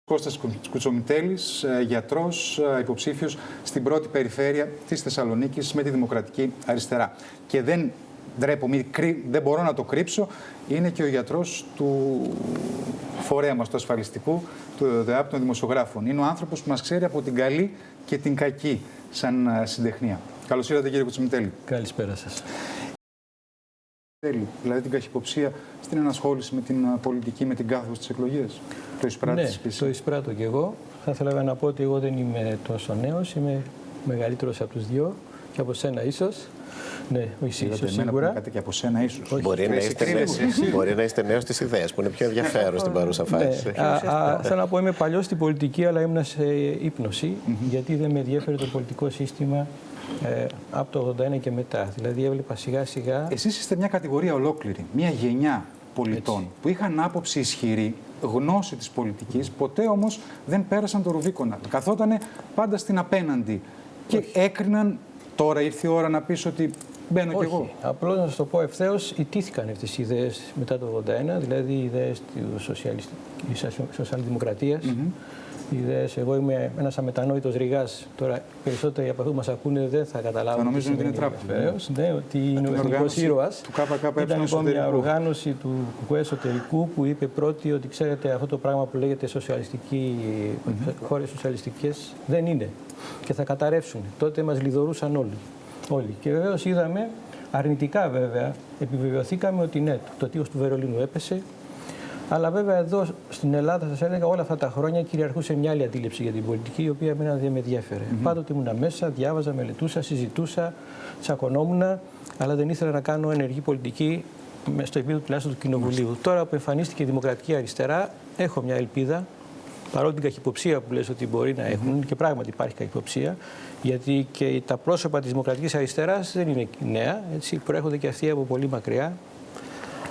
Κώστας Κουτσομητέλης, γιατρός, υποψήφιος στην πρώτη περιφέρεια της Θεσσαλονίκης με τη Δημοκρατική Αριστερά. Και δεν ντρέπομαι, δεν μπορώ να το κρύψω, είναι και ο γιατρός του φορέα μας, του ασφαλιστικού, του ΕΔΕΑΠ των δημοσιογράφων. Είναι ο άνθρωπος που μας ξέρει από την καλή και την κακή σαν συντεχνία. Καλώς ήρθατε, κύριε Κουτσομητέλη. Καλησπέρα σας. Δηλαδή την καχυποψία στην ενασχόληση με την πολιτική, με την κάθοδο στις εκλογές. Το εισπράττεις? Ναι, το εισπράττω και εγώ. Θα ήθελα να πω ότι εγώ δεν είμαι τόσο νέος, είμαι μεγαλύτερος από τους δύο και από σένα ίσως. Ναι, όχι ίσως σίγουρα. Και από σένα ίσως. Μπορεί να είστε νέος στις ιδέες, που είναι πιο ενδιαφέρον στην παρούσα φάση. Θέλω να πω, είμαι παλιός στην πολιτική, αλλά ήμουν σε ύπνωση, γιατί δεν με ενδιαφέρει το πολιτικό σύστημα από το 1981 και μετά. Δηλαδή έβλεπα σιγά σιγά. Εσείς είστε μια κατηγορία ολόκληρη, μια γενιά πολιτών που είχαν άποψη ισχυρή, γνώση της πολιτικής, ποτέ όμως δεν πέρασαν το Ρουβίκονα. Καθότανε πάντα στην απέναντι και έκριναν. Τώρα ήρθε η ώρα να πεις ότι μπαίνω κι εγώ. Απλώς να σας το πω ευθέως, ιτήθηκαν αυτές οι ιδέες μετά το 1981, δηλαδή οι ιδέες της σοσιαλδημοκρατίας. Ιδέες. Εγώ είμαι ένας αμετανόητος ρηγάς. Τώρα περισσότεροι από αυτού που μας ακούνε δεν θα καταλάβουν. Θα νομίζουν ότι είναι τράπεζα. Ναι, ότι είναι ο εθνικός ήρωας. Του ΚΚΕ. Ήταν λοιπόν μια οργάνωση του ΚΚΕ εσωτερικού που είπε πρώτη ότι ξέρετε αυτό το πράγμα που λέγεται χώρες σοσιαλιστικές δεν είναι και θα καταρρεύσουν. Τότε μας λιδωρούσαν όλοι. Και βεβαίως είδαμε, αρνητικά βέβαια, επιβεβαιωθήκαμε ότι ναι, το τείχος του Βερολίνου έπεσε. Αλλά βέβαια εδώ στην Ελλάδα, σας έλεγα, όλα αυτά τα χρόνια κυριαρχούσε μια άλλη αντίληψη για την πολιτική, η οποία εμένα δεν με ενδιαφέρε. Πάντοτε ήμουν μέσα, διάβαζα, μελετούσα, συζητούσα, τσακωνόμουν, αλλά δεν ήθελα να κάνω ενεργή πολιτική στο επίπεδο τουλάχιστον του Κοινοβουλίου. Τώρα που εμφανίστηκε η Δημοκρατική Αριστερά, έχω μια ελπίδα, παρόλο την καχυποψία που λες ότι μπορεί να έχουν, και πράγματι υπάρχει καχυποψία, γιατί και τα πρόσωπα της Δημοκρατικής Αριστεράς δεν είναι νέα, έτσι, προέρχονται και αυτοί από πολύ μακριά.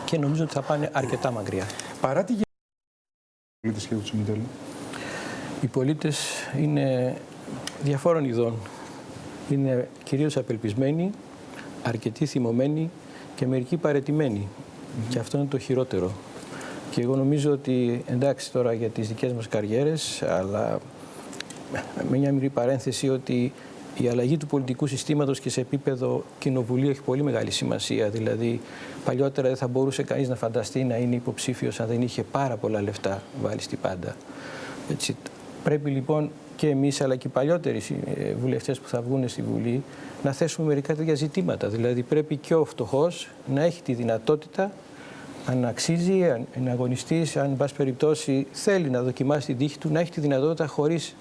Και νομίζω ότι θα πάνε αρκετά μακριά. Παρά τη πολίτες, κύριε Κουτσομητέλη. Οι πολίτες είναι διαφόρων ειδών. Είναι κυρίως απελπισμένοι, αρκετοί θυμωμένοι και μερικοί παραιτημένοι. Και αυτό είναι το χειρότερο. Και εγώ νομίζω ότι, εντάξει τώρα για τις δικές μας καριέρες, αλλά με μια μικρή παρένθεση ότι η αλλαγή του πολιτικού συστήματος και σε επίπεδο κοινοβουλίου έχει πολύ μεγάλη σημασία. Δηλαδή, παλιότερα δεν θα μπορούσε κανείς να φανταστεί να είναι υποψήφιος αν δεν είχε πάρα πολλά λεφτά βάλει στην πάντα. Έτσι, πρέπει λοιπόν και εμείς, αλλά και οι παλιότεροι βουλευτές που θα βγουν στη Βουλή, να θέσουμε μερικά τέτοια ζητήματα. Δηλαδή, πρέπει και ο φτωχός να έχει τη δυνατότητα, αν αξίζει, αν είναι αγωνιστής, αν, εν πάση περιπτώσει, θέλει να δοκιμάσει την τύχη του, να έχει τη δυνατότητα χωρίς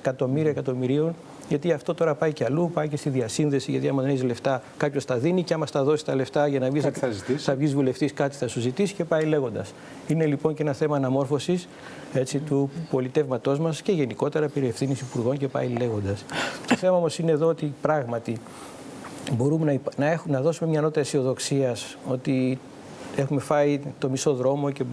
εκατομμυρίων. Γιατί αυτό τώρα πάει και αλλού, πάει και στη διασύνδεση. Γιατί άμα δεν έχει λεφτά, κάποιος τα δίνει και άμα στα δώσει τα λεφτά για να βγεις βουλευτής, κάτι θα σου ζητήσει και πάει λέγοντας. Είναι λοιπόν και ένα θέμα αναμόρφωσης του πολιτεύματός μας και γενικότερα περί ευθύνης υπουργών και πάει λέγοντας. Το θέμα όμως είναι εδώ ότι πράγματι μπορούμε να δώσουμε μια νότα αισιοδοξίας ότι έχουμε φάει το μισό δρόμο και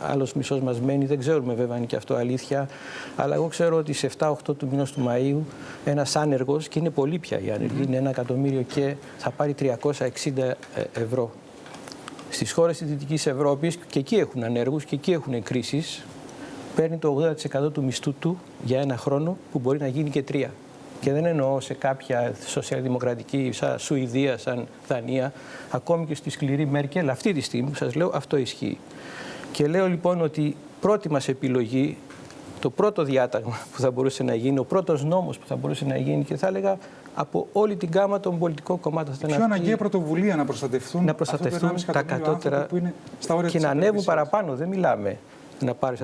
άλλος μισός μας μένει. Δεν ξέρουμε βέβαια αν είναι και αυτό αλήθεια. Αλλά εγώ ξέρω ότι σε 7-8 του μηνός του Μαΐου ένας άνεργος, και είναι πολύ πια οι άνεργοι, είναι 1 εκατομμύριο και θα πάρει 360 ευρώ. Στις χώρες της Δυτικής Ευρώπης, και εκεί έχουν ανέργους και εκεί έχουν κρίσεις, παίρνει το 80% του μισθού του για ένα χρόνο που μπορεί να γίνει και 3. Και δεν εννοώ σε κάποια σοσιαλδημοκρατική, σαν Σουηδία, σαν Δανία, ακόμη και στη σκληρή Μέρκελ, αυτή τη στιγμή που σας λέω, αυτό ισχύει. Και λέω λοιπόν ότι πρώτη μας επιλογή, το πρώτο διάταγμα που θα μπορούσε να γίνει, ο πρώτος νόμος που θα μπορούσε να γίνει, και θα έλεγα από όλη την γάμα των πολιτικών κομμάτων. Πιο αναγκαία πρωτοβουλία να προστατευτούν τα κατώτερα και να ανέβουν παραπάνω. Δεν μιλάμε να πάρεις,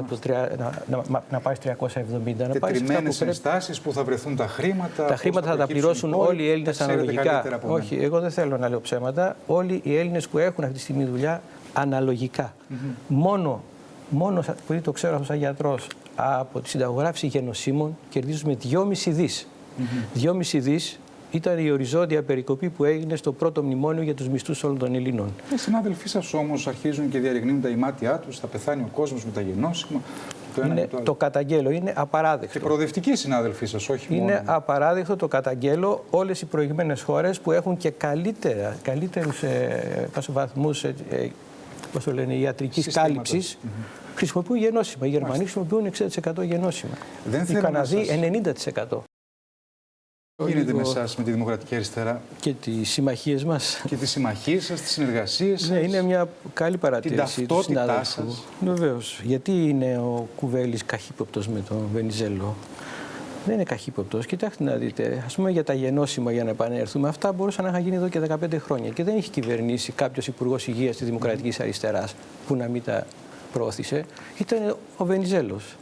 να πάρεις 370. Τετριμένες ενστάσεις που θα βρεθούν τα χρήματα. Τα χρήματα θα τα πληρώσουν όλοι οι Έλληνες αναλογικά. Όχι, εγώ δεν θέλω να λέω ψέματα. Όλοι οι Έλληνες που έχουν αυτή τη στιγμή δουλειά αναλογικά. Μόνο επειδή το ξέρω αυτό σαν γιατρός, από τη συνταγογράφηση γενοσύμων κερδίζουμε 2,5 δις. 2,5 δις ήταν η οριζόντια περικοπή που έγινε στο πρώτο μνημόνιο για τους μισθούς όλων των Ελλήνων. Οι συνάδελφοί σας όμως αρχίζουν και διαρριγνύουν τα ημάτια τους, θα πεθάνει ο κόσμος με τα γενώσιμα. Το καταγγέλλω, είναι απαράδεκτο. Και προοδευτικοί συνάδελφοί σας, όχι μόνο. Είναι απαράδεκτο, το καταγγέλλω. Όλες οι προηγμένες χώρες που έχουν και καλύτερους βαθμούς ιατρικής κάλυψης, χρησιμοποιούν γενώσιμα. Οι Γερμανοί χρησιμοποιούν 60% γενώσιμα. Οι Καναδοί 90%. Τι γίνεται με εσάς, με τη Δημοκρατική Αριστερά? Και τις συμμαχίες μας. Και τις συμμαχίες σας, τις συνεργασίες σας. Ναι, είναι μια καλή παρατήρηση. Την ταυτότητά σας. Βεβαίως. Γιατί είναι ο Κουβέλης καχύποπτος με τον Βενιζέλο? Δεν είναι καχύποπτος. Κοιτάξτε να δείτε. Ας πούμε για τα γενώσιμα, για να επανέλθουμε, αυτά μπορούσαν να είχαν γίνει εδώ και 15 χρόνια. Και δεν έχει κυβερνήσει κάποιος υπουργός υγείας της Δημοκρατικής Αριστεράς που να μην τα προώθησε. Ήταν ο Βενιζέλος.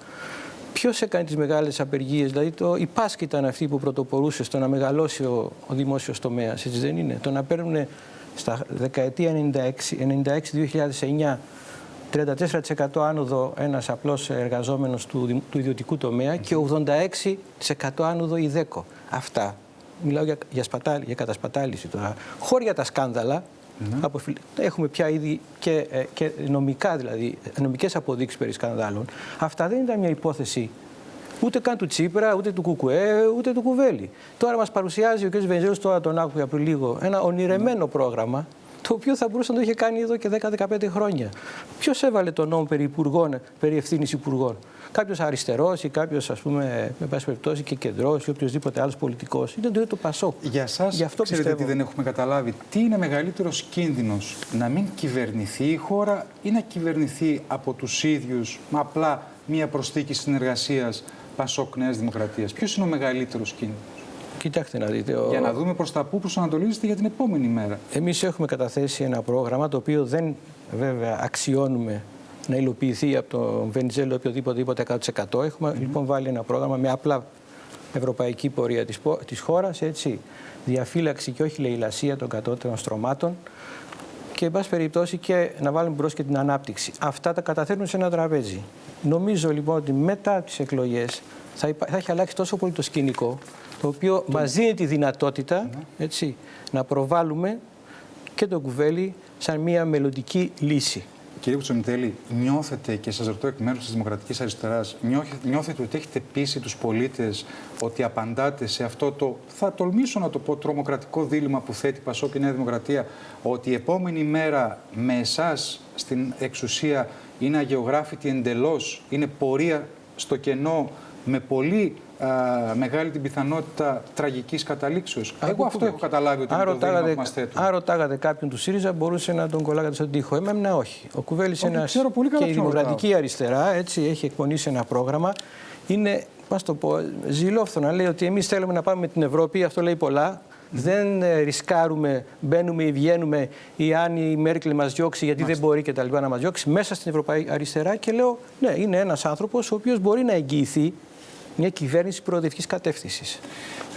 Ποιος έκανε τις μεγάλες απεργίες? Δηλαδή η ΠΑΣΚ ήταν αυτή που πρωτοπορούσε στο να μεγαλώσει ο δημόσιος τομέας, έτσι δεν είναι? Το να παίρνουν στα δεκαετία 96-2009 34% άνοδο ένας απλός εργαζόμενος του ιδιωτικού τομέα και 86% άνοδο η ΔΕΚΟ. Αυτά. Μιλάω για κατασπατάληση τώρα. Χώρια τα σκάνδαλα. Έχουμε πια ήδη και νομικά, δηλαδή, νομικές αποδείξεις περί σκανδάλων. Αυτά δεν ήταν μια υπόθεση ούτε καν του Τσίπρα, ούτε του Κουκουέ, ούτε του Κουβέλη. Τώρα μας παρουσιάζει ο κ. Βενιζέλος, τώρα τον άκουγα πριν λίγο, ένα ονειρεμένο πρόγραμμα, το οποίο θα μπορούσε να το είχε κάνει εδώ και 10-15 χρόνια. Ποιος έβαλε τον νόμο περί υπουργών, περί ευθύνης υπουργών? Κάποιος αριστερός ή κάποιος, ας πούμε, με πάση περιπτώσει και κεντρός ή οποιοδήποτε άλλος πολιτικός? Είναι το ΠΑΣΟΚ. Για σας, ξέρετε πιστεύω τι δεν έχουμε καταλάβει? Τι είναι μεγαλύτερος κίνδυνος? Να μην κυβερνηθεί η χώρα ή να κυβερνηθεί από τους ίδιους με απλά μία προσθήκη συνεργασίας ΠΑΣΟΚ Νέας Δημοκρατίας? Ποιος είναι ο μεγαλύτερος κίνδυνος? Κοιτάξτε να δείτε. Για να δούμε προς τα πού προσανατολίζεται για την επόμενη μέρα. Εμείς έχουμε καταθέσει ένα πρόγραμμα το οποίο δεν βέβαια αξιώνουμε να υλοποιηθεί από τον Βενιζέλο οποιοδήποτε 100%. Έχουμε λοιπόν βάλει ένα πρόγραμμα με απλά ευρωπαϊκή πορεία της χώρας, έτσι, διαφύλαξη και όχι λαιλασία των κατώτερων στρωμάτων και εν πάση περιπτώσει και να βάλουμε μπρος και την ανάπτυξη. Αυτά τα καταθέτουν σε ένα τραπέζι. Νομίζω λοιπόν ότι μετά τις εκλογές θα έχει αλλάξει τόσο πολύ το σκηνικό, το οποίο μας δίνει τη δυνατότητα, έτσι, να προβάλλουμε και τον Κουβέλη σαν μια μελλοντική λύση. Κύριε Κουτσομητέλη, νιώθετε, και σας ρωτώ εκ μέρους της Δημοκρατικής Αριστεράς, νιώθετε ότι έχετε πείσει τους πολίτες ότι απαντάτε σε αυτό το, θα τολμήσω να το πω, τρομοκρατικό δίλημμα που θέτει η ΠΑΣΟΚ και η Νέα Δημοκρατία, ότι η επόμενη μέρα με εσάς στην εξουσία είναι αγεωγράφητη εντελώς, είναι πορεία στο κενό με πολύ μεγάλη την πιθανότητα τραγικής καταλήξεως? Εγώ αυτό έχω καταλάβει ότι είναι το δίλημμα που μας θέτουν. Αν ρωτάγατε κάποιον του ΣΥΡΙΖΑ, μπορούσε να τον κολλάγατε στον τοίχο. Εμένα όχι. Ο Κουβέλης είναι ένας, και η Δημοκρατική Αριστερά, έτσι, έχει εκπονήσει ένα πρόγραμμα. Είναι, πώς το πω, ζηλόφθονα. Λέει ότι εμείς θέλουμε να πάμε με την Ευρώπη, αυτό λέει πολλά. Δεν ρισκάρουμε, μπαίνουμε ή βγαίνουμε, ή αν η Μέρκελ μας διώξει, γιατί δεν μπορεί και τα λοιπά να μας διώξει, μέσα στην Ευρωπαϊκή Αριστερά. Και λέω, ναι, είναι ένας άνθρωπος ο οποίος μπορεί να εγγυηθεί μια κυβέρνηση προοδευτικής κατεύθυνσης.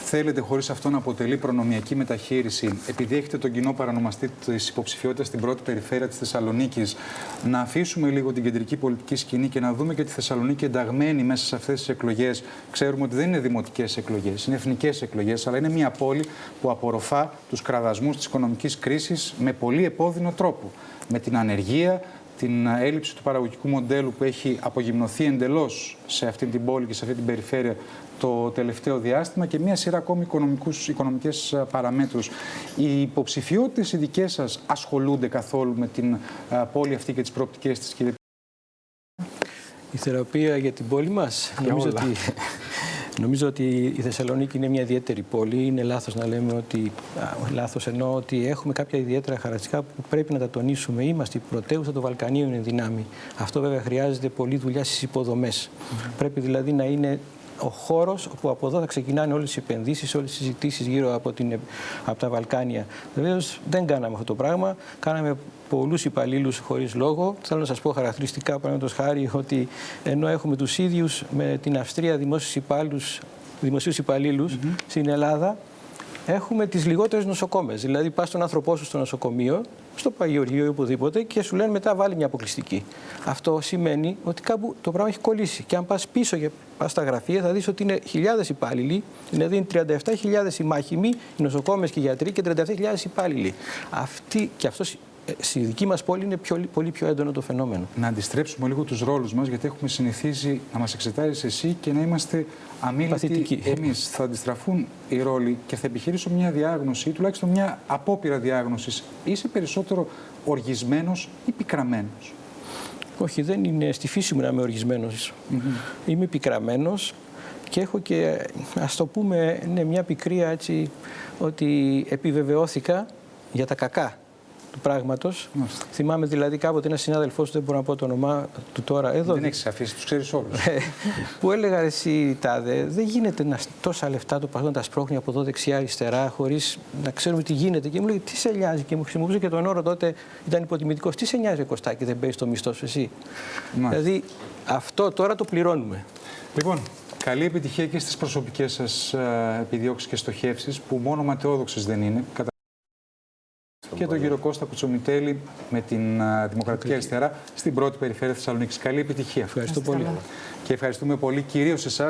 Θέλετε χωρίς αυτό να αποτελεί προνομιακή μεταχείριση, επειδή έχετε τον κοινό παρανομαστή της υποψηφιότητας στην πρώτη περιφέρεια της Θεσσαλονίκης, να αφήσουμε λίγο την κεντρική πολιτική σκηνή και να δούμε και τη Θεσσαλονίκη ενταγμένη μέσα σε αυτές τις εκλογές? Ξέρουμε ότι δεν είναι δημοτικές εκλογές, είναι εθνικές εκλογές, αλλά είναι μια πόλη που απορροφά τους κραδασμούς της οικονομικής κρίσης με πολύ επώδυνο τρόπο. Με την ανεργία, την έλλειψη του παραγωγικού μοντέλου που έχει απογυμνωθεί εντελώς σε αυτή την πόλη και σε αυτή την περιφέρεια το τελευταίο διάστημα και μια σειρά ακόμη οικονομικές παραμέτρους. Οι υποψηφιότητες οι δικές σας ασχολούνται καθόλου με την πόλη αυτή και τις προοπτικές της, κύριε? Η θεραπεία για την πόλη μας? Νομίζω ότι η Θεσσαλονίκη είναι μια ιδιαίτερη πόλη. Είναι λάθος να λέμε ότι. Λάθος εννοώ ότι έχουμε κάποια ιδιαίτερα χαρακτηριστικά που πρέπει να τα τονίσουμε. Είμαστε η πρωτεύουσα των Βαλκανίων εν δυνάμει. Αυτό βέβαια χρειάζεται πολλή δουλειά στις υποδομές. Πρέπει δηλαδή να είναι ο χώρος όπου από εδώ θα ξεκινάνε όλες οι επενδύσεις, όλες οι συζητήσεις γύρω από τα Βαλκάνια. Βεβαίως δεν κάναμε αυτό το πράγμα. Κάναμε πολλούς υπαλλήλους χωρίς λόγο. Θέλω να σας πω χαρακτηριστικά, παραδείγματος χάρη, ότι ενώ έχουμε τους ίδιους με την Αυστρία δημοσίους υπαλλήλους στην Ελλάδα, έχουμε τις λιγότερες νοσοκόμες. Δηλαδή, πας στον άνθρωπό σου στο νοσοκομείο, στο Παγιοργείο ή οπουδήποτε και σου λένε μετά βάλει μια αποκλειστική. Αυτό σημαίνει ότι κάπου το πράγμα έχει κολλήσει. Και αν πας πίσω και πας στα γραφεία, θα δεις ότι είναι χιλιάδες υπάλληλοι, δηλαδή είναι 37.000 οι μάχημοι, οι νοσοκόμες και οι γιατροί και 37.000 υπάλληλοι. Αυτό στη δική μας πόλη είναι πολύ πιο έντονο το φαινόμενο. Να αντιστρέψουμε λίγο τους ρόλους μας, γιατί έχουμε συνηθίσει να μας εξετάζεις εσύ και να είμαστε αμήλυτοι εμείς. Θα αντιστραφούν οι ρόλοι και θα επιχειρήσω μια διάγνωση ή τουλάχιστον μια απόπειρα διάγνωσης. Είσαι περισσότερο οργισμένος ή πικραμένος? Όχι, δεν είναι στη φύση μου να είμαι οργισμένος. Είμαι πικραμένος και έχω και, ας το πούμε, μια πικρία έτσι, ότι επιβεβαιώθηκα για τα κακά του πράγματος. Θυμάμαι δηλαδή κάποτε ένα συνάδελφός του, δεν μπορώ να πω το όνομά του τώρα, εδώ. Δεν έχεις αφήσει, τους ξέρεις όλους. Που έλεγα, εσύ τάδε, δεν γίνεται τόσα λεφτά το παγόν τα σπρώχνει από εδώ δεξιά-αριστερά, χωρίς να ξέρουμε τι γίνεται. Και μου λέει, τι σε νοιάζει, και μου χρησιμοποιούσε και τον όρο τότε, ήταν υποτιμητικός. Τι σε νοιάζει, Κωστάκη, δεν παίρνεις το μισθό σου εσύ. Δηλαδή, αυτό τώρα το πληρώνουμε. Λοιπόν, καλή επιτυχία και στις προσωπικές σας επιδιώξεις και στοχεύσεις, που μόνο ματαιόδοξες δεν είναι. Και τον κύριο Κώστα Κουτσομητέλη με την Δημοκρατική Αριστερά στην πρώτη περιφέρεια Θεσσαλονίκης. Καλή επιτυχία. Ευχαριστώ πολύ. Και ευχαριστούμε πολύ κυρίως εσάς.